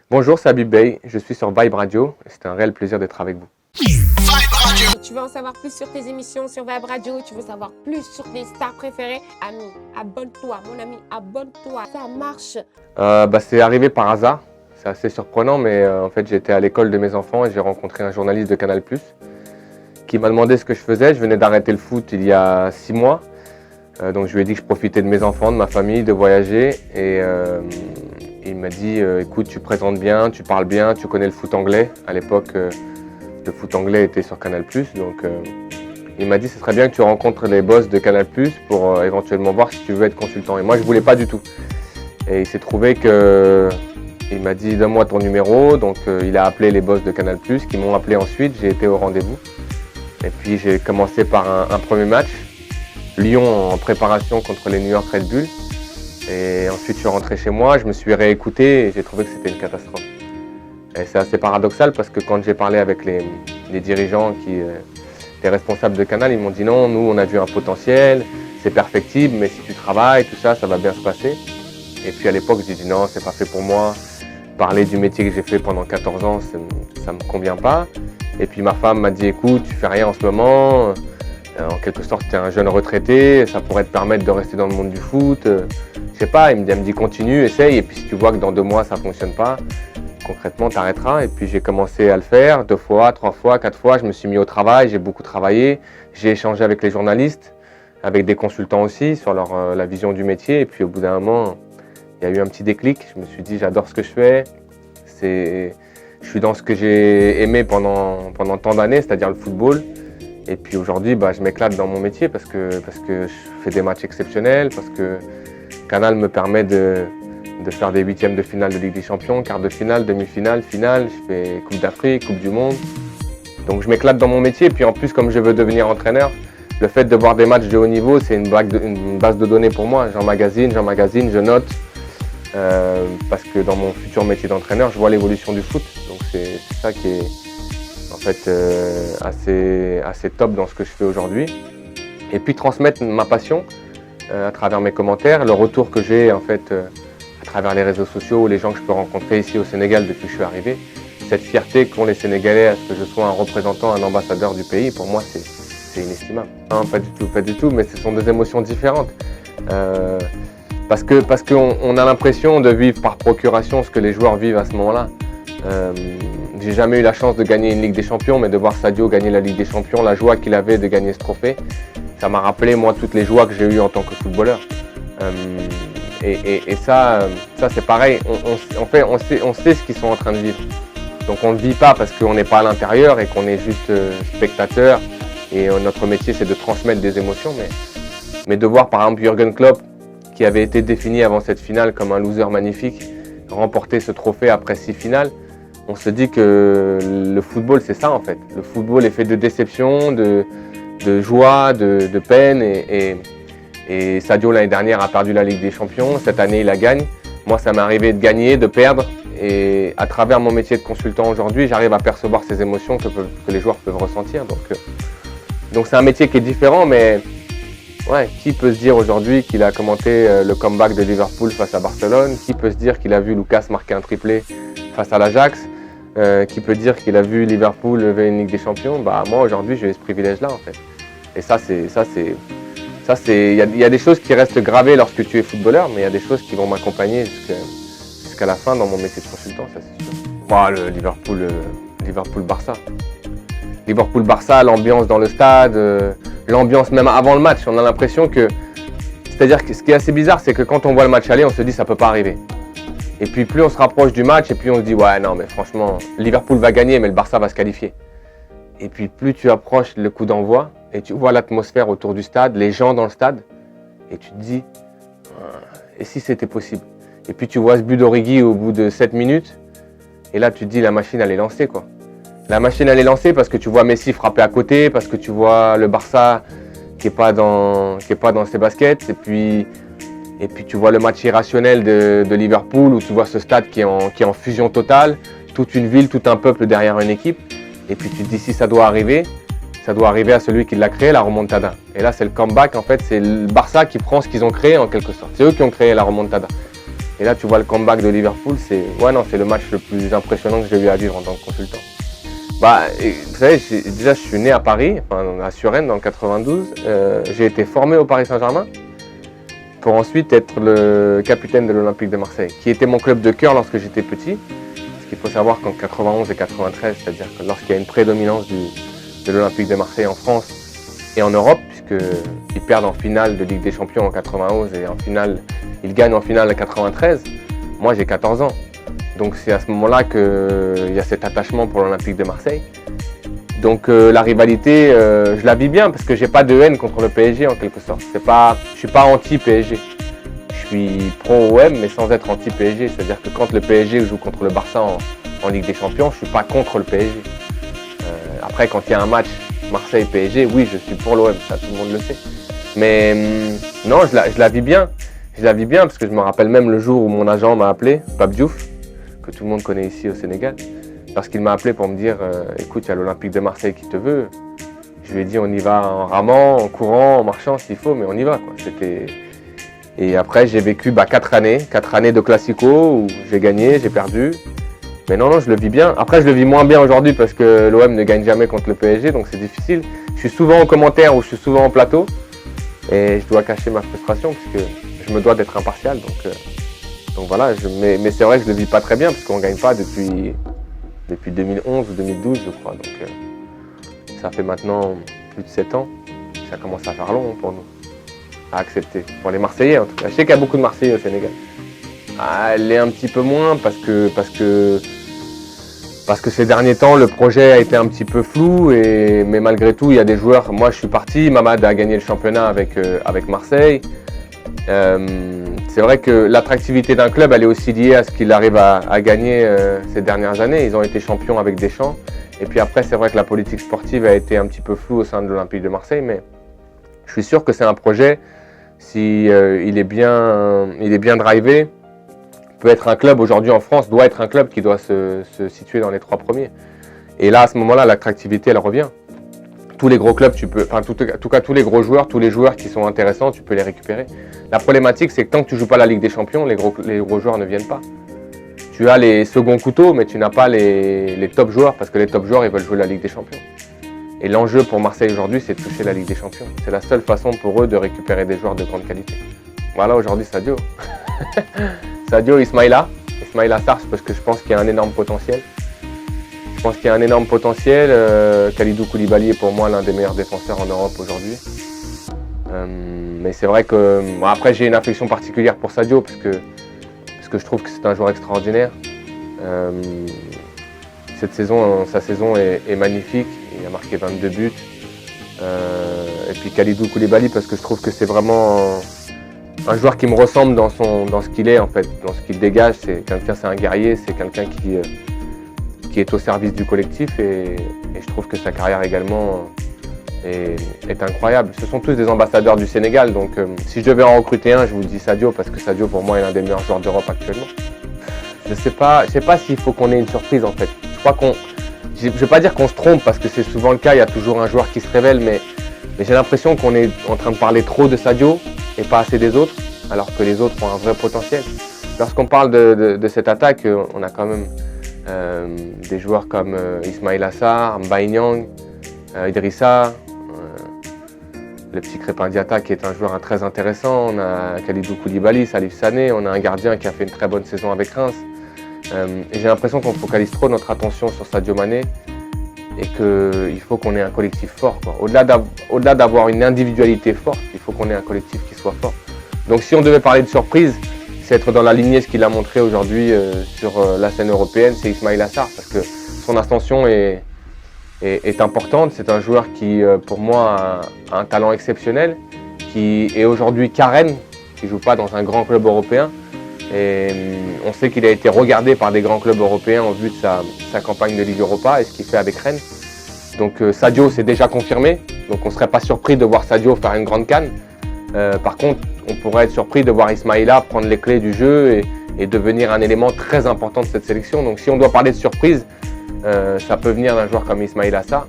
Bonjour, c'est Habib Bey, je suis sur Vibe Radio et c'est un réel plaisir d'être avec vous. Tu veux en savoir plus sur tes émissions sur Vibe Radio, tu veux savoir plus sur tes stars préférées, ami, abonne-toi, mon ami, abonne-toi, ça marche. C'est arrivé par hasard, c'est assez surprenant, mais en fait j'étais à l'école de mes enfants et j'ai rencontré un journaliste de Canal+, qui m'a demandé ce que je faisais. Je venais d'arrêter le foot il y a 6 mois, donc je lui ai dit que je profitais de mes enfants, de ma famille, de voyager et il m'a dit écoute, tu présentes bien, tu parles bien, tu connais le foot anglais. À l'époque, le foot anglais était sur Canal+, donc il m'a dit ce serait bien que tu rencontres les boss de Canal+, pour éventuellement voir si tu veux être consultant. Et moi je voulais pas du tout. Et il s'est trouvé que il m'a dit donne-moi ton numéro, donc il a appelé les boss de Canal+, qui m'ont appelé ensuite, j'ai été au rendez-vous. Et puis j'ai commencé par un premier match, Lyon en préparation contre les New York Red Bull. Et ensuite je suis rentré chez moi, je me suis réécouté et j'ai trouvé que c'était une catastrophe. Et c'est assez paradoxal parce que quand j'ai parlé avec les dirigeants, les responsables de Canal, ils m'ont dit non, nous on a vu un potentiel, c'est perfectible, mais si tu travailles, tout ça, ça va bien se passer. Et puis à l'époque j'ai dit non, c'est pas fait pour moi. Parler du métier que j'ai fait pendant 14 ans, ça me convient pas. Et puis ma femme m'a dit écoute, tu fais rien en ce moment, en quelque sorte tu es un jeune retraité, ça pourrait te permettre de rester dans le monde du foot. Je sais pas, elle me dit continue, essaye, et puis si tu vois que dans 2 mois ça fonctionne pas, concrètement tu arrêteras. Et puis j'ai commencé à le faire 2 fois, 3 fois, 4 fois, je me suis mis au travail, j'ai beaucoup travaillé, j'ai échangé avec les journalistes, avec des consultants aussi sur la vision du métier. Et puis au bout d'un moment, il y a eu un petit déclic, je me suis dit j'adore ce que je fais, je suis dans ce que j'ai aimé pendant tant d'années, c'est-à-dire le football. Et puis aujourd'hui, je m'éclate dans mon métier parce que je fais des matchs exceptionnels, parce que Canal me permet de faire des 8e de finale de Ligue des Champions, quart de finale, demi-finale, finale. Je fais Coupe d'Afrique, Coupe du Monde. Donc je m'éclate dans mon métier. Et puis en plus, comme je veux devenir entraîneur, le fait de voir des matchs de haut niveau, c'est une base de données pour moi. J'emmagasine, je note. Parce que dans mon futur métier d'entraîneur, je vois l'évolution du foot. Donc c'est ça qui est en fait assez top dans ce que je fais aujourd'hui. Et puis transmettre ma passion à travers mes commentaires, le retour que j'ai en fait à travers les réseaux sociaux, les gens que je peux rencontrer ici au Sénégal depuis que je suis arrivé. Cette fierté qu'ont les Sénégalais à ce que je sois un représentant, un ambassadeur du pays, pour moi c'est inestimable. Non, pas du tout, mais ce sont des émotions différentes. Parce qu'on a l'impression de vivre par procuration ce que les joueurs vivent à ce moment-là. J'ai jamais eu la chance de gagner une Ligue des Champions, mais de voir Sadio gagner la Ligue des Champions, la joie qu'il avait de gagner ce trophée, ça m'a rappelé moi toutes les joies que j'ai eues en tant que footballeur. Et ça c'est pareil, on sait ce qu'ils sont en train de vivre. Donc on ne vit pas parce qu'on n'est pas à l'intérieur et qu'on est juste spectateur. Et notre métier c'est de transmettre des émotions, mais de voir par exemple Jürgen Klopp, qui avait été défini avant cette finale comme un loser magnifique, remporter ce trophée après 6 finales, on se dit que le football c'est ça en fait. Le football est fait de déception, de joie, de peine et Sadio l'année dernière a perdu la Ligue des Champions, cette année il la gagne. Moi ça m'est arrivé de gagner, de perdre et à travers mon métier de consultant aujourd'hui, j'arrive à percevoir ces émotions que les joueurs peuvent ressentir. Donc c'est un métier qui est différent, mais ouais, qui peut se dire aujourd'hui qu'il a commenté le comeback de Liverpool face à Barcelone? Qui peut se dire qu'il a vu Lucas marquer un triplé face à l'Ajax? Qui peut dire qu'il a vu Liverpool lever une Ligue des Champions? Moi aujourd'hui j'ai ce privilège-là en fait. Et il y a des choses qui restent gravées lorsque tu es footballeur, mais il y a des choses qui vont m'accompagner jusqu'à la fin dans mon métier de consultant, ça c'est sûr. Le Liverpool-Barça. Liverpool-Barça, l'ambiance dans le stade, l'ambiance même avant le match, on a l'impression que... C'est-à-dire que ce qui est assez bizarre, c'est que quand on voit le match aller, on se dit ça peut pas arriver. Et puis plus on se rapproche du match, et puis on se dit ouais non mais franchement, Liverpool va gagner, mais le Barça va se qualifier. Et puis plus tu approches le coup d'envoi, et tu vois l'atmosphère autour du stade, les gens dans le stade, et tu te dis et si c'était possible? Et puis tu vois ce but d'Origi au bout de 7 minutes, et là tu te dis la machine elle est lancée quoi. La machine elle est lancée parce que tu vois Messi frapper à côté, parce que tu vois le Barça qui est pas dans ses baskets, et puis tu vois le match irrationnel de Liverpool où tu vois ce stade qui est en fusion totale, toute une ville, tout un peuple derrière une équipe, et puis tu te dis si ça doit arriver à celui qui l'a créé, la remontada. Et là c'est le comeback en fait, c'est le Barça qui prend ce qu'ils ont créé en quelque sorte, c'est eux qui ont créé la remontada. Et là, tu vois le comeback de Liverpool, c'est le match le plus impressionnant que j'ai eu à vivre en tant que consultant. Vous savez, déjà, je suis né à Paris, à Suresnes, dans le 92. J'ai été formé au Paris Saint-Germain pour ensuite être le capitaine de l'Olympique de Marseille, qui était mon club de cœur lorsque j'étais petit. Parce qu'il faut savoir qu'en 91 et 93, c'est-à-dire que lorsqu'il y a une prédominance de l'Olympique de Marseille en France et en Europe, puisqu'ils perdent en finale de Ligue des Champions en 91 et ils gagnent en finale en 93, moi j'ai 14 ans. Donc c'est à ce moment-là qu'il y a cet attachement pour l'Olympique de Marseille. Donc la rivalité, je la vis bien parce que j'ai pas de haine contre le PSG en quelque sorte. Je suis pas anti-PSG. Je suis pro-OM mais sans être anti-PSG. C'est-à-dire que quand le PSG joue contre le Barça en Ligue des Champions, je suis pas contre le PSG. Après quand il y a un match Marseille-PSG, oui je suis pour l'OM, ça tout le monde le sait. Mais non, je la vis bien. Je la vis bien parce que je me rappelle même le jour où mon agent m'a appelé, Pape Diouf, que tout le monde connaît ici au Sénégal, lorsqu'il m'a appelé pour me dire écoute, il y a l'Olympique de Marseille qui te veut. Je lui ai dit on y va en ramant, en courant, en marchant s'il faut, mais on y va, quoi. Et après j'ai vécu 4 années de classico où j'ai gagné, j'ai perdu. Mais non, je le vis bien. Après je le vis moins bien aujourd'hui parce que l'OM ne gagne jamais contre le PSG, donc c'est difficile. Je suis souvent en commentaire ou je suis souvent en plateau et je dois cacher ma frustration puisque je me dois d'être impartial. Donc voilà, mais c'est vrai que je le vis pas très bien parce qu'on ne gagne pas depuis 2011 ou 2012 je crois. Donc ça fait maintenant plus de 7 ans. Ça commence à faire long pour nous, à accepter. Pour les Marseillais en tout cas. Je sais qu'il y a beaucoup de Marseillais au Sénégal. Elle l'est un petit peu moins parce que ces derniers temps le projet a été un petit peu flou. Mais malgré tout il y a des joueurs. Moi je suis parti, Mamad a gagné le championnat avec Marseille. C'est vrai que l'attractivité d'un club elle est aussi liée à ce qu'il arrive à gagner ces dernières années. Ils ont été champions avec Deschamps. Et puis après c'est vrai que la politique sportive a été un petit peu floue au sein de l'Olympique de Marseille. Mais je suis sûr que c'est un projet, si il est bien drivé, peut être un club aujourd'hui en France, doit être un club qui doit se situer dans les 3 premiers. Et là à ce moment-là l'attractivité elle revient. Tous les gros clubs, en tout cas tous les gros joueurs, tous les joueurs qui sont intéressants, tu peux les récupérer. La problématique, c'est que tant que tu ne joues pas la Ligue des Champions, les gros joueurs ne viennent pas. Tu as les seconds couteaux, mais tu n'as pas les top joueurs, parce que les top joueurs, ils veulent jouer la Ligue des Champions. Et l'enjeu pour Marseille aujourd'hui, c'est de toucher la Ligue des Champions. C'est la seule façon pour eux de récupérer des joueurs de grande qualité. Voilà, aujourd'hui, Sadio. Sadio, Ismaïla Sarr, parce que je pense qu'il y a un énorme potentiel. Kalidou Koulibaly est pour moi l'un des meilleurs défenseurs en Europe aujourd'hui. Mais c'est vrai que après j'ai une affection particulière pour Sadio parce que je trouve que c'est un joueur extraordinaire. Cette saison, sa saison est magnifique. Il a marqué 22 buts. Et puis Kalidou Koulibaly parce que je trouve que c'est vraiment un joueur qui me ressemble dans ce qu'il est en fait, dans ce qu'il dégage. C'est un guerrier, c'est quelqu'un qui est au service du collectif et je trouve que sa carrière également est incroyable. Ce sont tous des ambassadeurs du Sénégal, donc si je devais en recruter un, je vous dis Sadio, parce que Sadio pour moi est l'un des meilleurs joueurs d'Europe actuellement. Je sais pas s'il faut qu'on ait une surprise en fait. Je ne vais pas dire qu'on se trompe parce que c'est souvent le cas, il y a toujours un joueur qui se révèle, mais j'ai l'impression qu'on est en train de parler trop de Sadio et pas assez des autres, alors que les autres ont un vrai potentiel. Lorsqu'on parle de cette attaque, on a quand même des joueurs comme Ismaïla Sarr, Mbaye Niang, Idrissa, le petit Crépin Diatta qui est un joueur très intéressant, on a Kalidou Koulibaly, Salif Sané, on a un gardien qui a fait une très bonne saison avec Reims. Et j'ai l'impression qu'on focalise trop notre attention sur Sadio Mané et qu'il faut qu'on ait un collectif fort, quoi. Au-delà d'avoir une individualité forte, il faut qu'on ait un collectif qui soit fort. Donc si on devait parler de surprise, c'est être dans la lignée ce qu'il a montré aujourd'hui sur la scène européenne, c'est Ismaïla Sarr, parce que son ascension est importante. C'est un joueur qui, pour moi, a un talent exceptionnel, qui est aujourd'hui carène, qui ne joue pas dans un grand club européen. Et on sait qu'il a été regardé par des grands clubs européens en vue de sa campagne de Ligue Europa et ce qu'il fait avec Rennes. Donc Sadio s'est déjà confirmé, donc on ne serait pas surpris de voir Sadio faire une grande CAN. Par contre, on pourrait être surpris de voir Ismaïla prendre les clés du jeu et devenir un élément très important de cette sélection. Donc si on doit parler de surprise, ça peut venir d'un joueur comme Ismaïla Sarr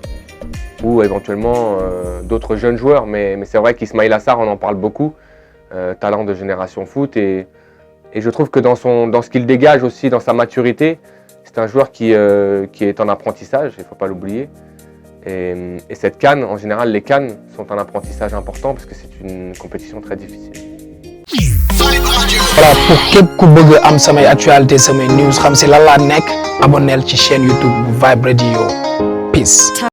ou éventuellement d'autres jeunes joueurs. Mais c'est vrai qu'Ismaïla Sarr, on en parle beaucoup, talent de Génération Foot. Et Et je trouve que dans ce qu'il dégage aussi, dans sa maturité, c'est un joueur qui est en apprentissage, il ne faut pas l'oublier. Et cette CAN, en général, les CAN sont un apprentissage important parce que c'est une compétition très difficile. Voilà, pour képp ku bëgg am samay actualité samay news xam si lan laa nekk abonnel ci chaîne YouTube bu Vibe Radio. Peace.